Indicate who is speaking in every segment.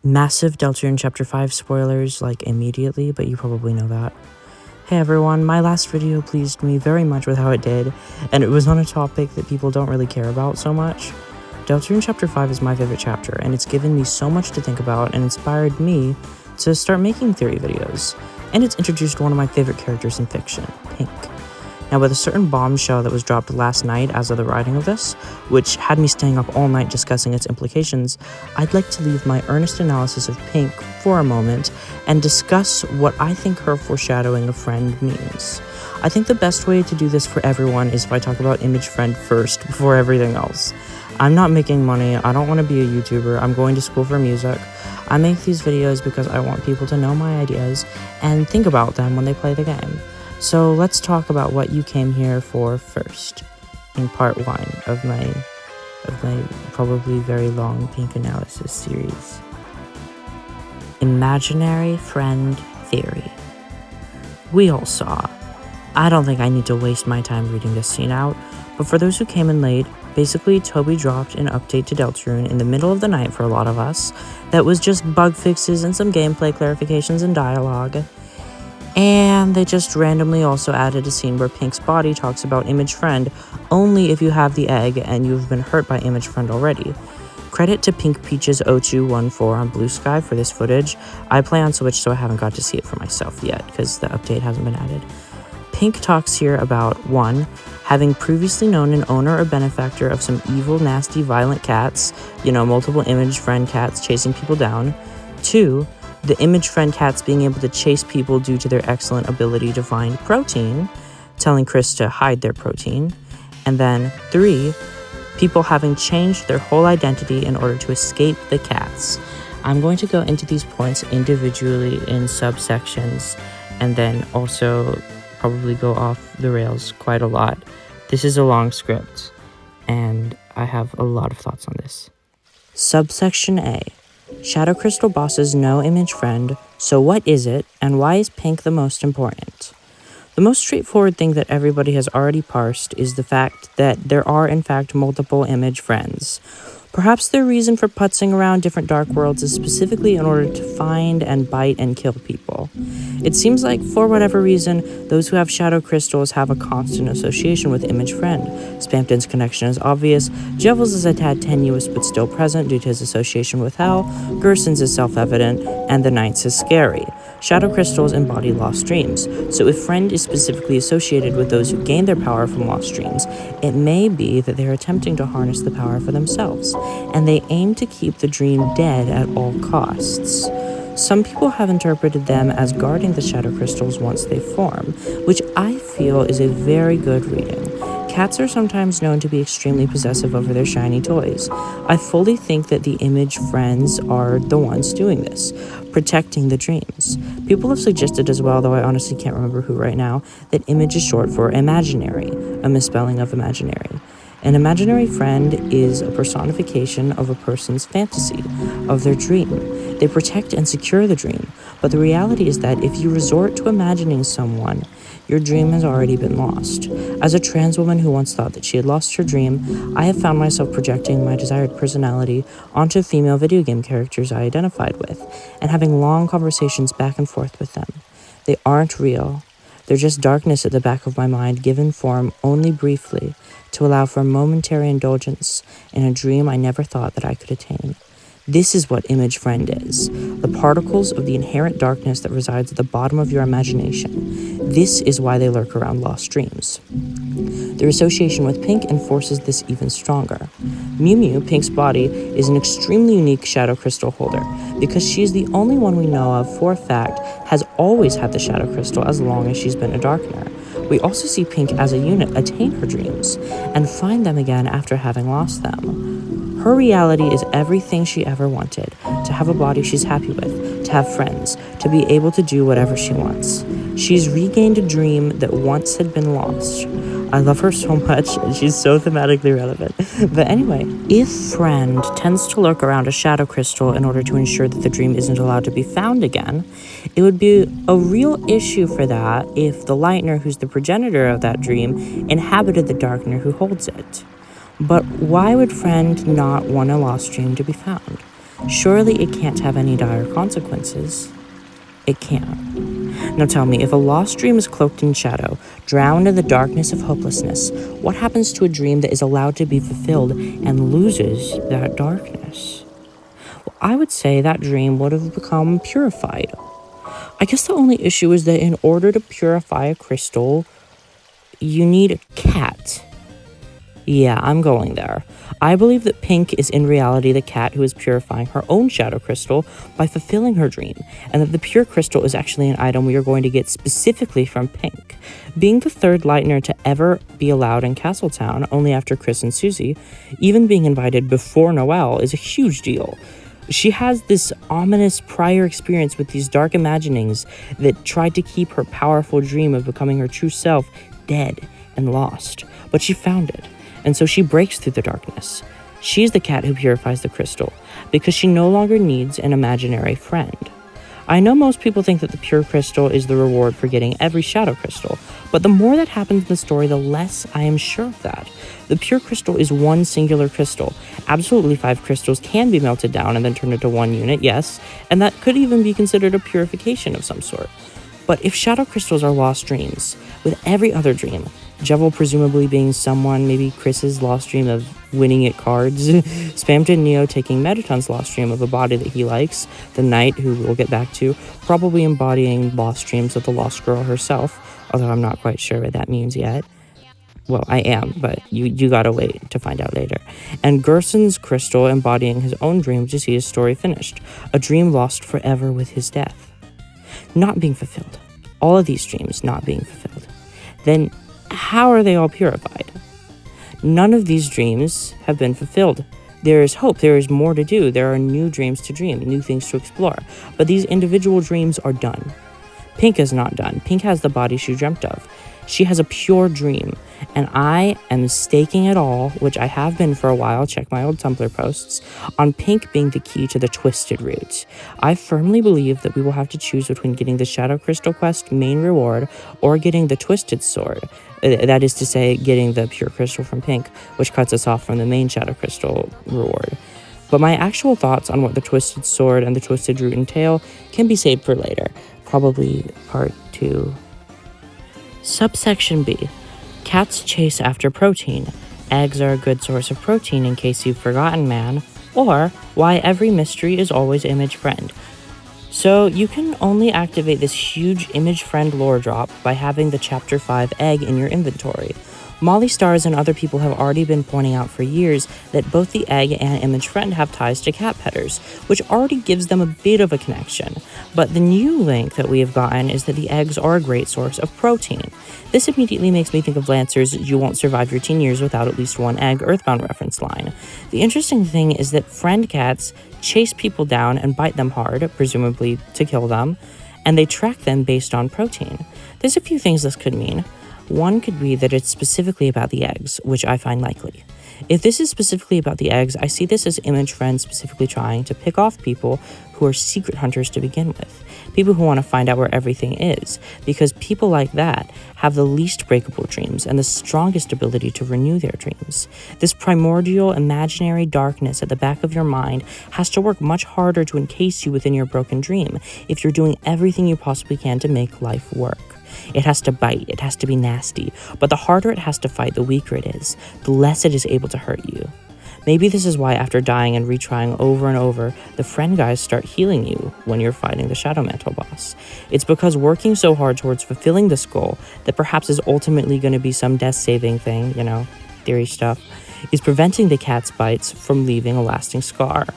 Speaker 1: Massive Deltarune Chapter 5 spoilers, like, immediately, but you probably know that. Hey everyone, my last video pleased me very much with how it did, and it was on a topic that people don't really care about so much. Deltarune Chapter 5 is my favorite chapter, and it's given me so much to think about and inspired me to start making theory videos. And it's introduced one of my favorite characters in fiction, Pink. Now, with a certain bombshell that was dropped last night as of the writing of this, which had me staying up all night discussing its implications, I'd like to leave my earnest analysis of Pink for a moment and discuss what I think her foreshadowing of Friend means. I think the best way to do this for everyone is if I talk about Image Friend first before everything else. I'm not making money, I don't want to be a YouTuber, I'm going to school for music. I make these videos because I want people to know my ideas and think about them when they play the game. So let's talk about what you came here for first, in part 1 of my probably very long Pink analysis series. Imaginary Friend Theory. We all saw. I don't think I need to waste my time reading this scene out, but for those who came in late, basically Toby dropped an update to Deltarune in the middle of the night for a lot of us that was just bug fixes and some gameplay clarifications and dialogue. And they just randomly also added a scene where Pink's body talks about Image Friend only if you have the egg and you've been hurt by Image Friend already. Credit to Pink Peach's 0214 on Bluesky for this footage. I play on Switch, so I haven't got to see it for myself yet because the update hasn't been added. Pink talks here about 1. Having previously known an owner or benefactor of some evil, nasty, violent cats, multiple Image Friend cats chasing people down. 2. The Image Friend cats being able to chase people due to their excellent ability to find protein, telling Chris to hide their protein. And then 3, people having changed their whole identity in order to escape the cats. I'm going to go into these points individually in subsections and then also probably go off the rails quite a lot. This is a long script and I have a lot of thoughts on this. Subsection A. Shadow Crystal bosses no Image Friend, so what is it, and why is Pink the most important? The most straightforward thing that everybody has already parsed is the fact that there are in fact multiple Image Friends. Perhaps their reason for putzing around different dark worlds is specifically in order to find and bite and kill people. It seems like, for whatever reason, those who have Shadow Crystals have a constant association with Image Friend. Spamton's connection is obvious, Jevel's is a tad tenuous but still present due to his association with Hell, Gerson's is self-evident, and the Knight's is scary. Shadow Crystals embody lost dreams, so if Friend is specifically associated with those who gain their power from lost dreams, it may be that they're attempting to harness the power for themselves, and they aim to keep the dream dead at all costs. Some people have interpreted them as guarding the Shadow Crystals once they form, which I feel is a very good reading. Cats are sometimes known to be extremely possessive over their shiny toys. I fully think that the Image Friends are the ones doing this, protecting the dreams. People have suggested as well, though I honestly can't remember who right now, that Image is short for imaginary, a misspelling of imaginary. An imaginary friend is a personification of a person's fantasy, of their dream. They protect and secure the dream, but the reality is that if you resort to imagining someone, your dream has already been lost. As a trans woman who once thought that she had lost her dream, I have found myself projecting my desired personality onto female video game characters I identified with, and having long conversations back and forth with them. They aren't real. They're just darkness at the back of my mind given form only briefly to allow for momentary indulgence in a dream I never thought that I could attain. This is what Image Friend is, the particles of the inherent darkness that resides at the bottom of your imagination. This is why they lurk around lost dreams. Their association with Pink enforces this even stronger. Mew Mew, Pink's body, is an extremely unique Shadow Crystal holder because she is the only one we know of for a fact has always had the Shadow Crystal as long as she's been a Darkener. We also see Pink as a unit attain her dreams and find them again after having lost them. Her reality is everything she ever wanted, to have a body she's happy with, to have friends, to be able to do whatever she wants. She's regained a dream that once had been lost. I love her so much, and she's so thematically relevant. But anyway, if Friend tends to lurk around a Shadow Crystal in order to ensure that the dream isn't allowed to be found again, it would be a real issue for that if the Lightner, who's the progenitor of that dream, inhabited the Darkener who holds it. But why would Friend not want a lost dream to be found? Surely it can't have any dire consequences. It can. Now tell me, if a lost dream is cloaked in shadow, drowned in the darkness of hopelessness, what happens to a dream that is allowed to be fulfilled and loses that darkness? Well, I would say that dream would have become purified. I guess the only issue is that in order to purify a crystal, you need a cat. Yeah, I'm going there. I believe that Pink is in reality the cat who is purifying her own shadow crystal by fulfilling her dream, and that the pure crystal is actually an item we are going to get specifically from Pink. Being the third Lightner to ever be allowed in Castletown, only after Chris and Susie, even being invited before Noelle is a huge deal. She has this ominous prior experience with these dark imaginings that tried to keep her powerful dream of becoming her true self dead and lost, but she found it. And so she breaks through the darkness. She's the cat who purifies the crystal, because she no longer needs an imaginary friend. I know most people think that the pure crystal is the reward for getting every shadow crystal, but the more that happens in the story, the less I am sure of that. The pure crystal is one singular crystal. Absolutely 5 crystals can be melted down and then turned into one unit, yes, and that could even be considered a purification of some sort. But if shadow crystals are lost dreams, with every other dream, Jevil presumably being someone, maybe Chris's lost dream of winning at cards, Spamton Neo taking Mettaton's lost dream of a body that he likes, the Knight, who we'll get back to, probably embodying lost dreams of the lost girl herself, although I'm not quite sure what that means yet. Well, I am, but you gotta wait to find out later. And Gerson's crystal embodying his own dream to see his story finished, a dream lost forever with his death. Not being fulfilled. All of these dreams not being fulfilled. Then how are they all purified? None of these dreams have been fulfilled. There is hope, there is more to do, there are new dreams to dream, new things to explore, but these individual dreams are done. Pink is not done. Pink has the body she dreamt of. She has a pure dream, and I am staking it all, which I have been for a while, check my old Tumblr posts, on Pink being the key to the Twisted route. I firmly believe that we will have to choose between getting the Shadow Crystal quest main reward or getting the Twisted Sword. That is to say, getting the pure crystal from Pink, which cuts us off from the main Shadow Crystal reward. But my actual thoughts on what the Twisted Sword and the Twisted Root entail can be saved for later, probably part 2. Subsection B. Cats chase after protein. Eggs are a good source of protein in case you've forgotten, man. Or why every mystery is always image friend. So you can only activate this huge image friend lore drop by having the Chapter 5 egg in your inventory. Mollystars and other people have already been pointing out for years that both the egg and image friend have ties to cat petters, which already gives them a bit of a connection. But the new link that we have gotten is that the eggs are a great source of protein. This immediately makes me think of Lancer's "You won't survive your teen years without at least one egg" Earthbound reference line. The interesting thing is that friend cats chase people down and bite them hard, presumably to kill them, and they track them based on protein. There's a few things this could mean. One could be that it's specifically about the eggs, which I find likely. If this is specifically about the eggs, I see this as image friends specifically trying to pick off people who are secret hunters to begin with. People who want to find out where everything is, because people like that have the least breakable dreams and the strongest ability to renew their dreams. This primordial imaginary darkness at the back of your mind has to work much harder to encase you within your broken dream if you're doing everything you possibly can to make life work. It has to bite, it has to be nasty, but the harder it has to fight, the weaker it is, the less it is able to hurt you. Maybe this is why after dying and retrying over and over, the friend guys start healing you when you're fighting the Shadow Mantle boss. It's because working so hard towards fulfilling this goal that perhaps is ultimately going to be some death-saving thing, theory stuff, is preventing the cat's bites from leaving a lasting scar.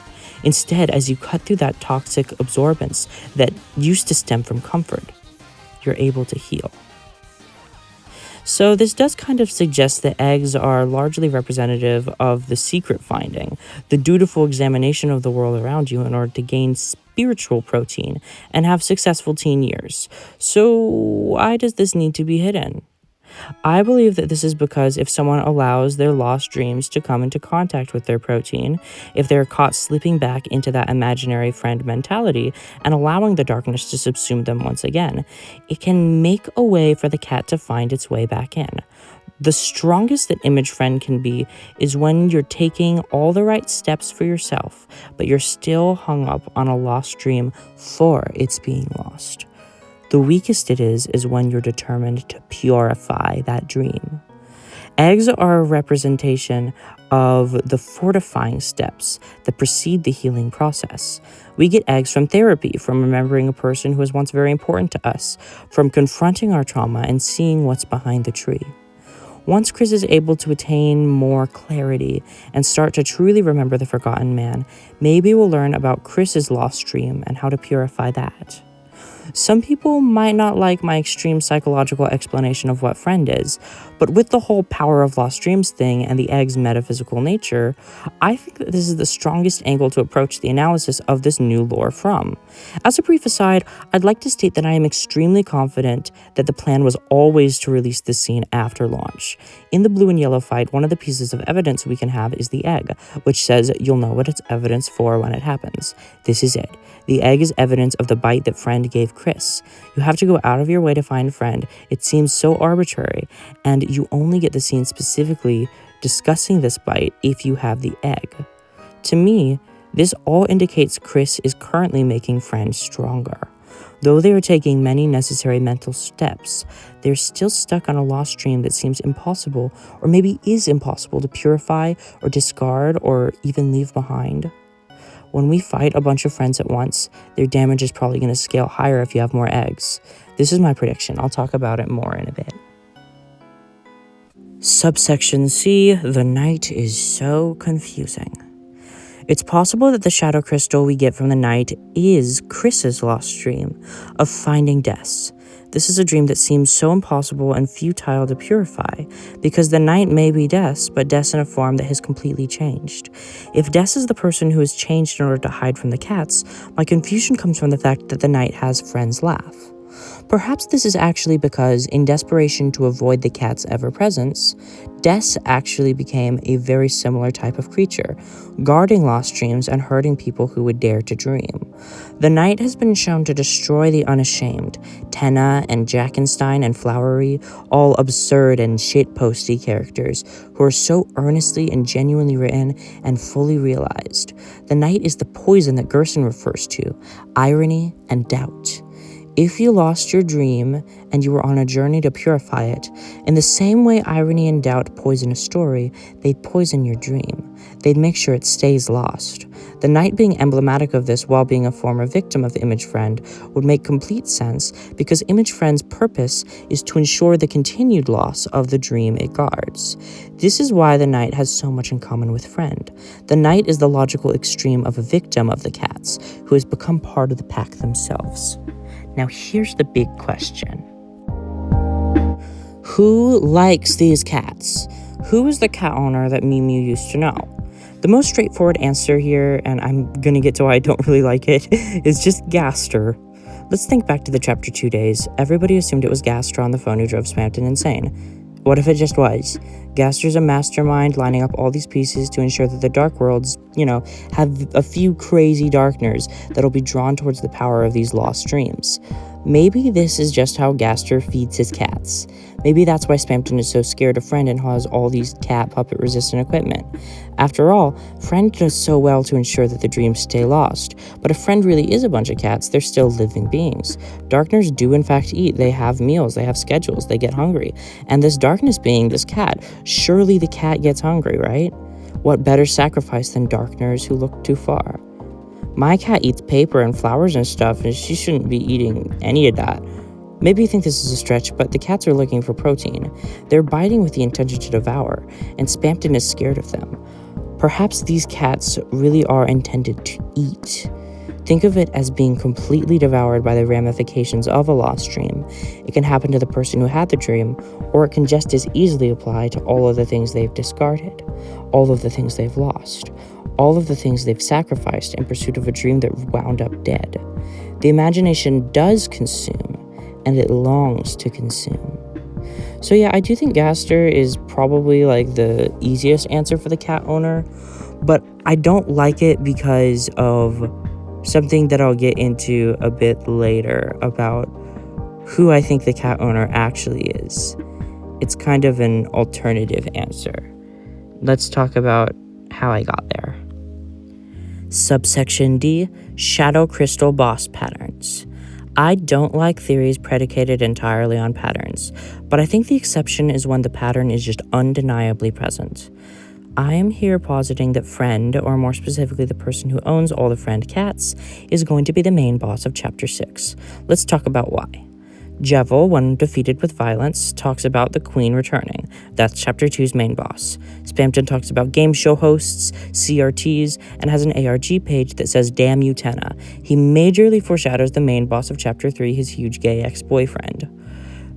Speaker 1: Instead, as you cut through that toxic absorbance that used to stem from comfort, you're able to heal. So this does kind of suggest that eggs are largely representative of the secret finding, the dutiful examination of the world around you in order to gain spiritual protein and have successful teen years. So why does this need to be hidden? I believe that this is because if someone allows their lost dreams to come into contact with their protein, if they're caught slipping back into that imaginary friend mentality and allowing the darkness to subsume them once again, it can make a way for the cat to find its way back in. The strongest that image friend can be is when you're taking all the right steps for yourself, but you're still hung up on a lost dream for its being lost. The weakest it is when you're determined to purify that dream. Eggs are a representation of the fortifying steps that precede the healing process. We get eggs from therapy, from remembering a person who was once very important to us, from confronting our trauma and seeing what's behind the tree. Once Chris is able to attain more clarity and start to truly remember the forgotten man, maybe we'll learn about Chris's lost dream and how to purify that. Some people might not like my extreme psychological explanation of what friend is, but with the whole power of lost dreams thing and the egg's metaphysical nature, I think that this is the strongest angle to approach the analysis of this new lore from. As a brief aside, I'd like to state that I am extremely confident that the plan was always to release this scene after launch. In the blue and yellow fight, one of the pieces of evidence we can have is the egg, which says you'll know what it's evidence for when it happens. This is it. The egg is evidence of the bite that friend gave Chris. You have to go out of your way to find friend. It seems so arbitrary, and you only get the scene specifically discussing this bite if you have the egg. To me, this all indicates Chris is currently making friend stronger. Though they are taking many necessary mental steps, they're still stuck on a lost dream that seems impossible, or maybe is impossible to purify or discard or even leave behind. When we fight a bunch of friends at once, their damage is probably going to scale higher if you have more eggs. This is my prediction. I'll talk about it more in a bit. Subsection C, the night is so confusing. It's possible that the shadow crystal we get from the night is Chris's lost dream of finding Des. This is a dream that seems so impossible and futile to purify, because the night may be Des, but Des in a form that has completely changed. If Des is the person who has changed in order to hide from the cats, my confusion comes from the fact that the night has friends laugh. Perhaps this is actually because, in desperation to avoid the cat's ever-presence, Des actually became a very similar type of creature, guarding lost dreams and hurting people who would dare to dream. The night has been shown to destroy the unashamed, Tenna and Jackenstein and Flowery, all absurd and shitposty characters who are so earnestly and genuinely written and fully realized. The night is the poison that Gerson refers to, irony and doubt. If you lost your dream and you were on a journey to purify it, in the same way irony and doubt poison a story, they'd poison your dream. They'd make sure it stays lost. The night being emblematic of this while being a former victim of the image friend would make complete sense, because image friend's purpose is to ensure the continued loss of the dream it guards. This is why the night has so much in common with friend. The night is the logical extreme of a victim of the cats, who has become part of the pack themselves. Now here's the big question. Who likes these cats? Who is the cat owner that Mimu used to know? The most straightforward answer here, and I'm gonna get to why I don't really like it, is just Gaster. Let's think back to the Chapter 2 days. Everybody assumed it was Gaster on the phone who drove Spamton insane. What if it just was? Gaster's a mastermind lining up all these pieces to ensure that the Dark Worlds, have a few crazy Darkners that'll be drawn towards the power of these lost dreams. Maybe this is just how Gaster feeds his cats. Maybe that's why Spamton is so scared of Friend and has all these cat puppet resistant equipment. After all, Friend does so well to ensure that the dreams stay lost. But if Friend really is a bunch of cats, they're still living beings. Darkners do in fact eat, they have meals, they have schedules, they get hungry. And this darkness being, this cat, surely the cat gets hungry, right? What better sacrifice than Darkners who look too far? My cat eats paper and flowers and stuff, and she shouldn't be eating any of that. Maybe you think this is a stretch, but the cats are looking for protein. They're biting with the intention to devour, and Spamton is scared of them. Perhaps these cats really are intended to eat. Think of it as being completely devoured by the ramifications of a lost dream. It can happen to the person who had the dream, or it can just as easily apply to all of the things they've discarded, all of the things they've lost, all of the things they've sacrificed in pursuit of a dream that wound up dead. The imagination does consume, and it longs to consume. So yeah, I do think Gaster is probably like the easiest answer for the cat owner, but I don't like it because of something that I'll get into a bit later about who I think the cat owner actually is. It's kind of an alternative answer. Let's talk about how I got there. Subsection D, Shadow Crystal Boss Patterns. I don't like theories predicated entirely on patterns, but I think the exception is when the pattern is just undeniably present. I am here positing that Friend, or more specifically the person who owns all the Friend cats, is going to be the main boss of Chapter 6. Let's talk about why. Jevil, when defeated with violence, talks about the Queen returning. That's Chapter 2's main boss. Spamton talks about game show hosts, CRTs, and has an ARG page that says, "Damn you, Tenna." He majorly foreshadows the main boss of Chapter 3, his huge gay ex-boyfriend.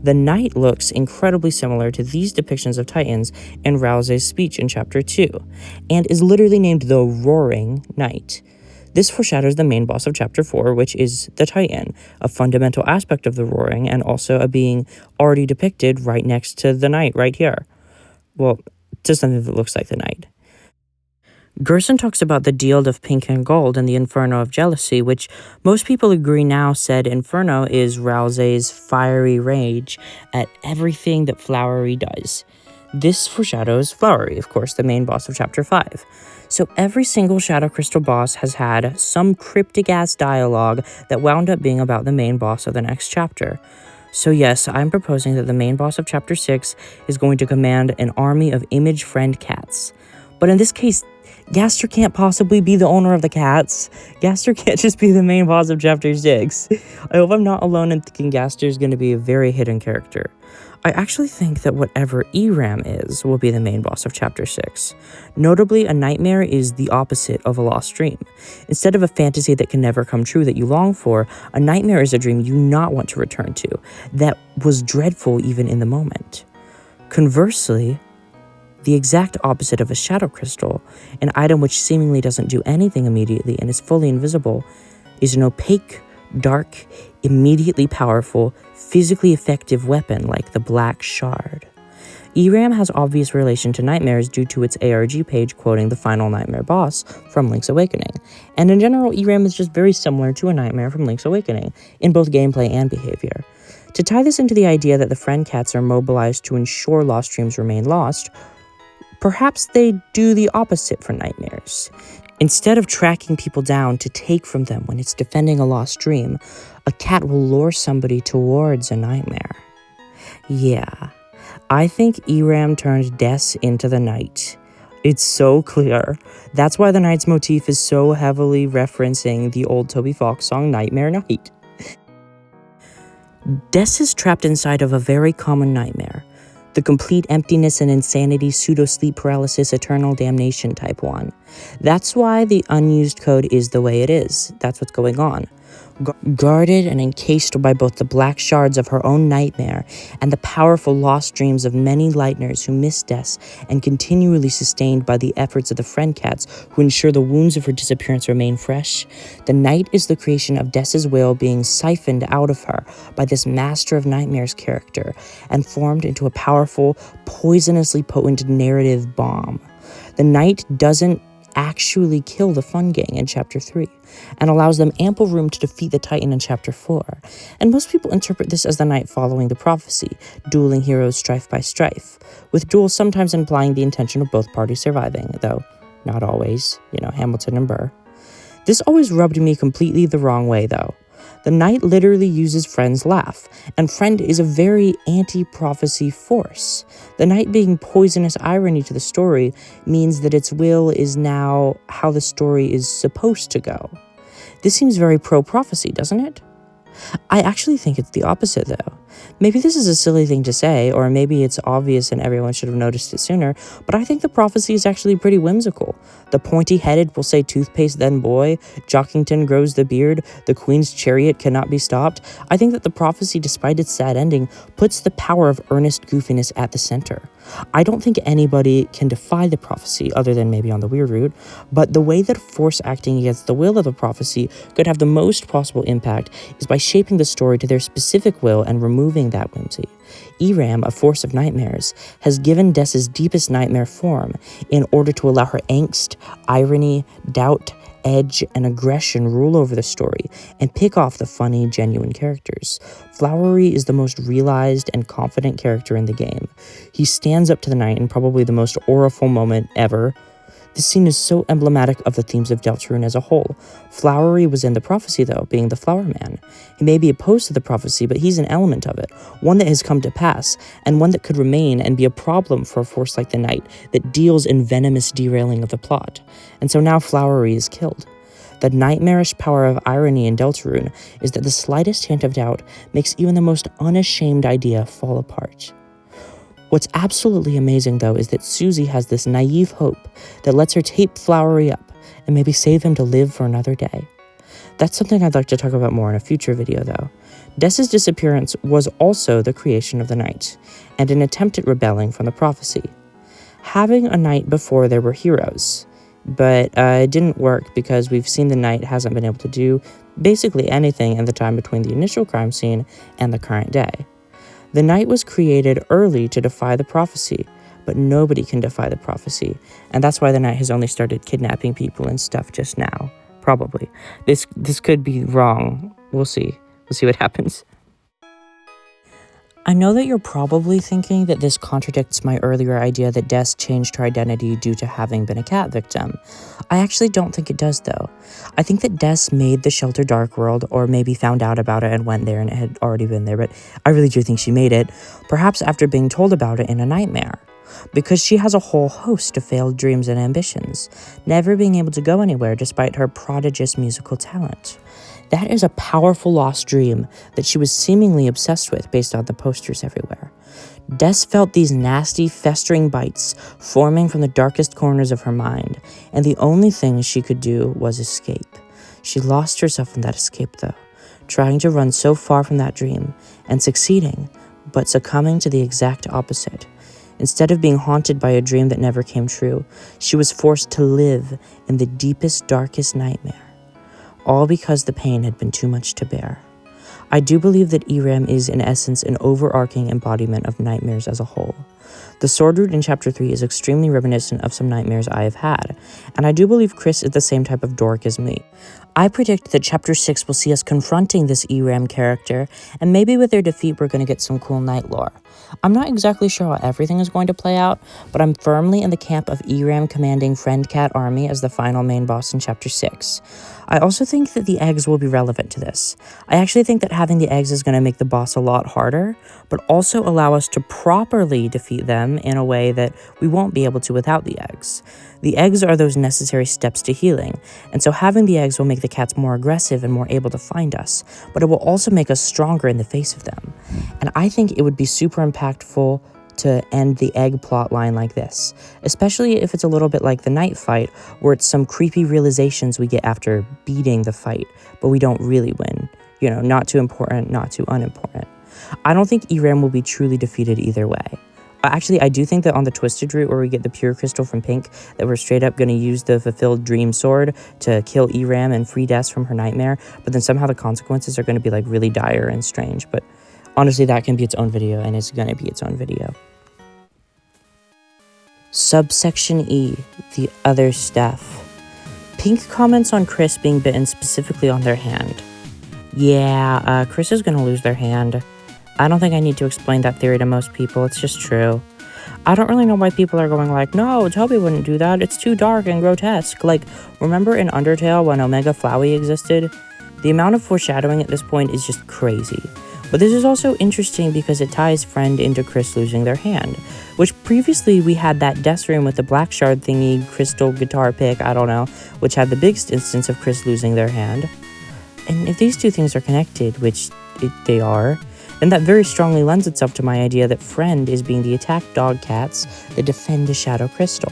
Speaker 1: The Knight looks incredibly similar to these depictions of Titans in Rousey's speech in Chapter 2, and is literally named the Roaring Knight. This foreshadows the main boss of Chapter 4, which is the Titan, a fundamental aspect of the Roaring, and also a being already depicted right next to the Knight right here. Well, to something that looks like the Knight. Gerson talks about the Dield of Pink and Gold and the Inferno of Jealousy, which most people agree now said Inferno is Rousey's fiery rage at everything that Flowery does. This foreshadows Flowery, of course, the main boss of Chapter 5. So every single Shadow Crystal boss has had some cryptic-ass dialogue that wound up being about the main boss of the next chapter. So yes, I'm proposing that the main boss of Chapter 6 is going to command an army of Image Friend cats. But in this case, Gaster can't possibly be the owner of the cats. Gaster can't just be the main boss of Chapter 6. I hope I'm not alone in thinking Gaster is going to be a very hidden character. I actually think that whatever Eram is will be the main boss of Chapter 6. Notably, a nightmare is the opposite of a lost dream. Instead of a fantasy that can never come true that you long for, a nightmare is a dream you not want to return to, that was dreadful even in the moment. Conversely, the exact opposite of a shadow crystal, an item which seemingly doesn't do anything immediately and is fully invisible, is an opaque, dark, immediately powerful, physically effective weapon like the Black Shard. Eram has obvious relation to nightmares due to its ARG page quoting the final nightmare boss from Link's Awakening, and in general, Eram is just very similar to a nightmare from Link's Awakening, in both gameplay and behavior. To tie this into the idea that the friend cats are mobilized to ensure lost dreams remain lost, perhaps they do the opposite for nightmares. Instead of tracking people down to take from them when it's defending a lost dream, a cat will lure somebody towards a nightmare. Yeah, I think Eram turned Des into the Knight. It's so clear. That's why the Knight's motif is so heavily referencing the old Toby Fox song Nightmare Night. Des is trapped inside of a very common nightmare. The complete emptiness and insanity, pseudo-sleep paralysis, eternal damnation type one. That's why the unused code is the way it is. That's what's going on. Guarded and encased by both the black shards of her own nightmare and the powerful lost dreams of many Lightners who miss Des, and continually sustained by the efforts of the friend cats who ensure the wounds of her disappearance remain fresh, the Knight is the creation of Des's will being siphoned out of her by this Master of Nightmares character and formed into a powerful, poisonously potent narrative bomb. The Knight doesn't actually kill the Fun Gang in Chapter 3, and allows them ample room to defeat the Titan in Chapter 4, and most people interpret this as the Knight following the prophecy, dueling heroes strife by strife, with duels sometimes implying the intention of both parties surviving, though not always, Hamilton and Burr. This always rubbed me completely the wrong way, though. The Knight literally uses Friend's laugh, and Friend is a very anti-prophecy force. The Knight being poisonous irony to the story means that its will is now how the story is supposed to go. This seems very pro-prophecy, doesn't it? I actually think it's the opposite, though. Maybe this is a silly thing to say, or maybe it's obvious and everyone should have noticed it sooner, but I think the prophecy is actually pretty whimsical. The pointy-headed will say toothpaste then boy, Jockington grows the beard, the Queen's chariot cannot be stopped. I think that the prophecy, despite its sad ending, puts the power of earnest goofiness at the center. I don't think anybody can defy the prophecy, other than maybe on the weird route, but the way that force acting against the will of the prophecy could have the most possible impact is by shaping the story to their specific will and removing removing that whimsy. Eram, a force of nightmares, has given Des's deepest nightmare form in order to allow her angst, irony, doubt, edge, and aggression rule over the story and pick off the funny, genuine characters. Flowery is the most realized and confident character in the game. He stands up to the night in probably the most auriful moment ever. This scene is so emblematic of the themes of Deltarune as a whole. Flowery was in the prophecy, though, being the flower man. He may be opposed to the prophecy, but he's an element of it, one that has come to pass, and one that could remain and be a problem for a force like the night that deals in venomous derailing of the plot. And so now Flowery is killed. The nightmarish power of irony in Deltarune is that the slightest hint of doubt makes even the most unashamed idea fall apart. What's absolutely amazing, though, is that Susie has this naive hope that lets her tape Flowery up and maybe save him to live for another day. That's something I'd like to talk about more in a future video, though. Des's disappearance was also the creation of the night, and an attempt at rebelling from the prophecy. Having a night before there were heroes, but it didn't work because we've seen the night hasn't been able to do basically anything in the time between the initial crime scene and the current day. The night was created early to defy the prophecy, but nobody can defy the prophecy, and that's why the night has only started kidnapping people and stuff just now. Probably. This could be wrong. We'll see. We'll see what happens. I know that you're probably thinking that this contradicts my earlier idea that Des changed her identity due to having been a cat victim. I actually don't think it does, though. I think that Des made the shelter dark world, or maybe found out about it and went there and it had already been there, but I really do think she made it, perhaps after being told about it in a nightmare. Because she has a whole host of failed dreams and ambitions, never being able to go anywhere despite her prodigious musical talent. That is a powerful lost dream that she was seemingly obsessed with based on the posters everywhere. Des felt these nasty, festering bites forming from the darkest corners of her mind, and the only thing she could do was escape. She lost herself in that escape, though, trying to run so far from that dream, and succeeding, but succumbing to the exact opposite. Instead of being haunted by a dream that never came true, she was forced to live in the deepest, darkest nightmare. All because the pain had been too much to bear. I do believe that Eram is, in essence, an overarching embodiment of nightmares as a whole. The sword root in Chapter 3 is extremely reminiscent of some nightmares I have had, and I do believe Chris is the same type of dork as me. I predict that Chapter 6 will see us confronting this Eram character, and maybe with their defeat we're going to get some cool night lore. I'm not exactly sure how everything is going to play out, but I'm firmly in the camp of Eram commanding Friend Cat Army as the final main boss in Chapter 6. I also think that the eggs will be relevant to this. I actually think that having the eggs is going to make the boss a lot harder, but also allow us to properly defeat them in a way that we won't be able to without the eggs. The eggs are those necessary steps to healing, and so having the eggs will make the cats more aggressive and more able to find us, but it will also make us stronger in the face of them. And I think it would be super impactful to end the egg plot line like this, especially if it's a little bit like the night fight, where it's some creepy realizations we get after beating the fight, but we don't really win. You know, not too important, not too unimportant. I don't think Eram will be truly defeated either way. Actually, I do think that on the Twisted route, where we get the pure crystal from Pink, that we're straight up going to use the fulfilled dream sword to kill Eram and free Des from her nightmare, but then somehow the consequences are going to be like really dire and strange. But honestly, that can be its own video, and it's going to be its own video. Subsection E, the other stuff. Pink comments on Chris being bitten specifically on their hand. Yeah, Chris is going to lose their hand. I don't think I need to explain that theory to most people, it's just true. I don't really know why people are going like, no, Toby wouldn't do that, it's too dark and grotesque. Like, remember in Undertale when Omega Flowey existed? The amount of foreshadowing at this point is just crazy. But this is also interesting because it ties Friend into Chris losing their hand, which previously we had that desk room with the black shard thingy, crystal guitar pick, I don't know, which had the biggest instance of Chris losing their hand. And if these two things are connected, which they are, then that very strongly lends itself to my idea that Friend is being the attacked dog cats that defend a shadow crystal.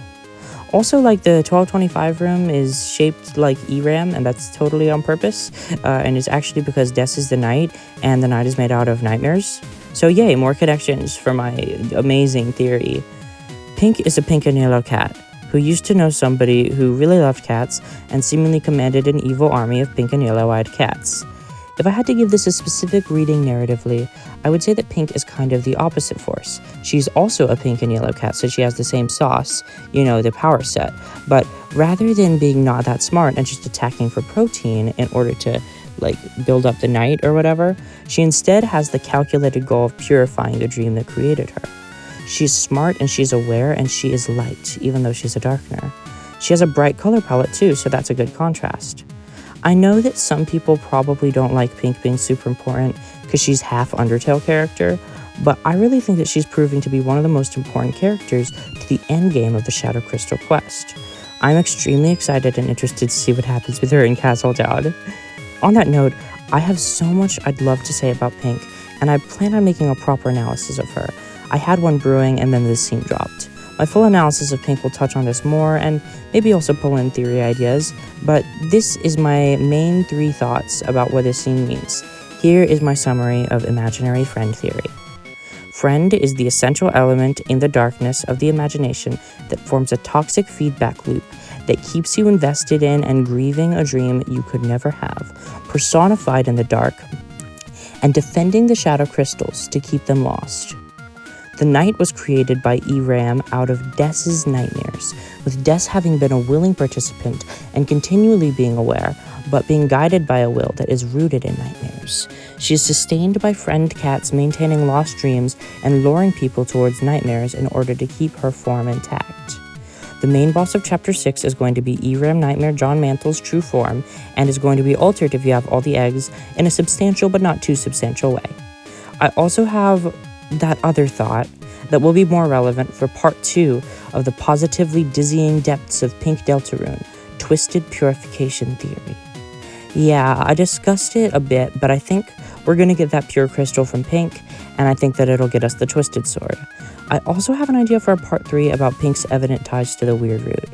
Speaker 1: Also, like, the 1225 room is shaped like Eram, and that's totally on purpose, and it's actually because Des is the night, and the night is made out of nightmares. So yay, more connections for my amazing theory. Pink is a pink and yellow cat, who used to know somebody who really loved cats, and seemingly commanded an evil army of pink and yellow-eyed cats. If I had to give this a specific reading narratively, I would say that Pink is kind of the opposite force. She's also a pink and yellow cat, so she has the same sauce, you know, the power set. But rather than being not that smart and just attacking for protein in order to, like, build up the night or whatever, she instead has the calculated goal of purifying the dream that created her. She's smart and she's aware and she is light, even though she's a darkener. She has a bright color palette too, so that's a good contrast. I know that some people probably don't like Pink being super important because she's half Undertale character, but I really think that she's proving to be one of the most important characters to the endgame of the Shadow Crystal quest. I'm extremely excited and interested to see what happens with her in Castletown. On that note, I have so much I'd love to say about Pink, and I plan on making a proper analysis of her. I had one brewing and then this scene dropped. My full analysis of Pink will touch on this more and maybe also pull in theory ideas, but this is my main 3 thoughts about what this scene means. Here is my summary of imaginary friend theory. Friend is the essential element in the darkness of the imagination that forms a toxic feedback loop that keeps you invested in and grieving a dream you could never have, personified in the dark, and defending the shadow crystals to keep them lost. The night was created by Eram out of Dess's nightmares, with Dess having been a willing participant and continually being aware, but being guided by a will that is rooted in nightmares. She is sustained by friend cats maintaining lost dreams and luring people towards nightmares in order to keep her form intact. The main boss of Chapter 6 is going to be Eram Nightmare John Mantle's true form, and is going to be altered if you have all the eggs in a substantial but not too substantial way. I also have that other thought that will be more relevant for part 2 of the positively dizzying depths of Pink Deltarune, Twisted Purification Theory. Yeah, I discussed it a bit, but I think we're going to get that pure crystal from Pink, and I think that it'll get us the Twisted Sword. I also have an idea for a part 3 about Pink's evident ties to the Weird Root.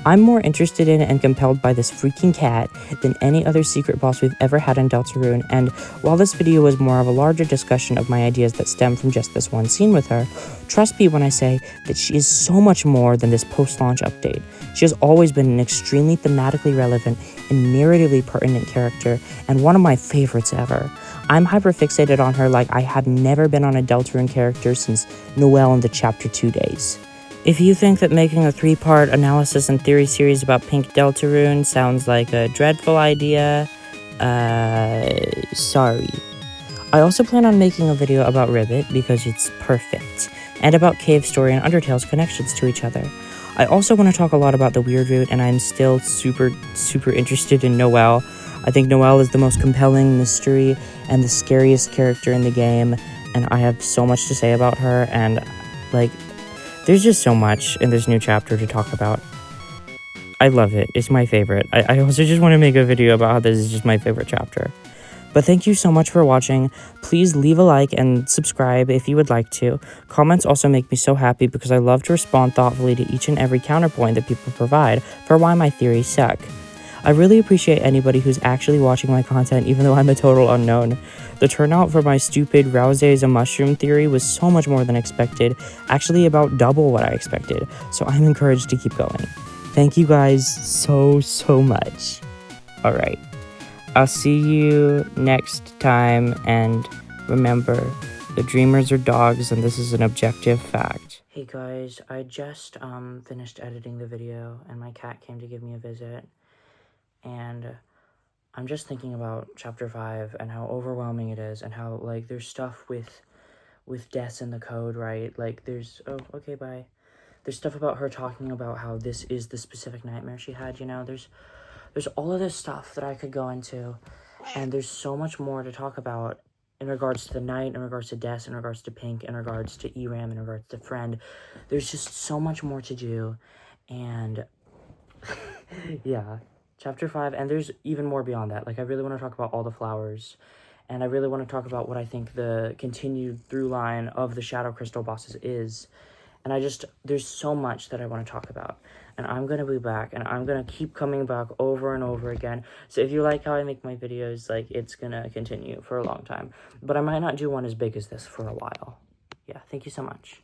Speaker 1: I'm more interested in and compelled by this freaking cat than any other secret boss we've ever had in Deltarune, and while this video was more of a larger discussion of my ideas that stem from just this one scene with her, trust me when I say that she is so much more than this post-launch update. She has always been an extremely thematically relevant and narratively pertinent character, and one of my favorites ever. I'm hyperfixated on her like I have never been on a Deltarune character since Noelle in the Chapter 2 days. If you think that making a 3-part analysis and theory series about Pink Deltarune sounds like a dreadful idea, sorry. I also plan on making a video about Ribbit because it's perfect, and about Cave Story and Undertale's connections to each other. I also want to talk a lot about the Weird Root, and I'm still super interested in Noelle. I think Noelle is the most compelling mystery and the scariest character in the game, and I have so much to say about her, and, like, there's just so much in this new chapter to talk about. I love it. It's my favorite. I also just want to make a video about how this is just my favorite chapter. But thank you so much for watching. Please leave a like and subscribe if you would like to. Comments also make me so happy because I love to respond thoughtfully to each and every counterpoint that people provide for why my theories suck. I really appreciate anybody who's actually watching my content, even though I'm a total unknown. The turnout for my stupid Rouse is a mushroom theory was so much more than expected, actually about double what I expected, so I'm encouraged to keep going. Thank you guys so much. Alright, I'll see you next time, and remember, the dreamers are dogs, and this is an objective fact. Hey guys, I just finished editing the video, and my cat came to give me a visit. And I'm just thinking about Chapter 5 and how overwhelming it is, and how, like, there's stuff with Dess in the code, right? Like, there's, oh, okay, bye. There's stuff about her talking about how this is the specific nightmare she had, you know? There's all of this stuff that I could go into, and there's so much more to talk about in regards to the night, in regards to Dess, in regards to Pink, in regards to Eram, in regards to Friend. There's just so much more to do, and yeah. Chapter 5, and there's even more beyond that. Like, I really want to talk about all the flowers, and I really want to talk about what I think the continued through line of the Shadow Crystal bosses is, and there's so much that I want to talk about, and I'm going to be back, and I'm going to keep coming back over and over again. So if you like how I make my videos, like, it's going to continue for a long time, but I might not do one as big as this for a while. Yeah, thank you so much.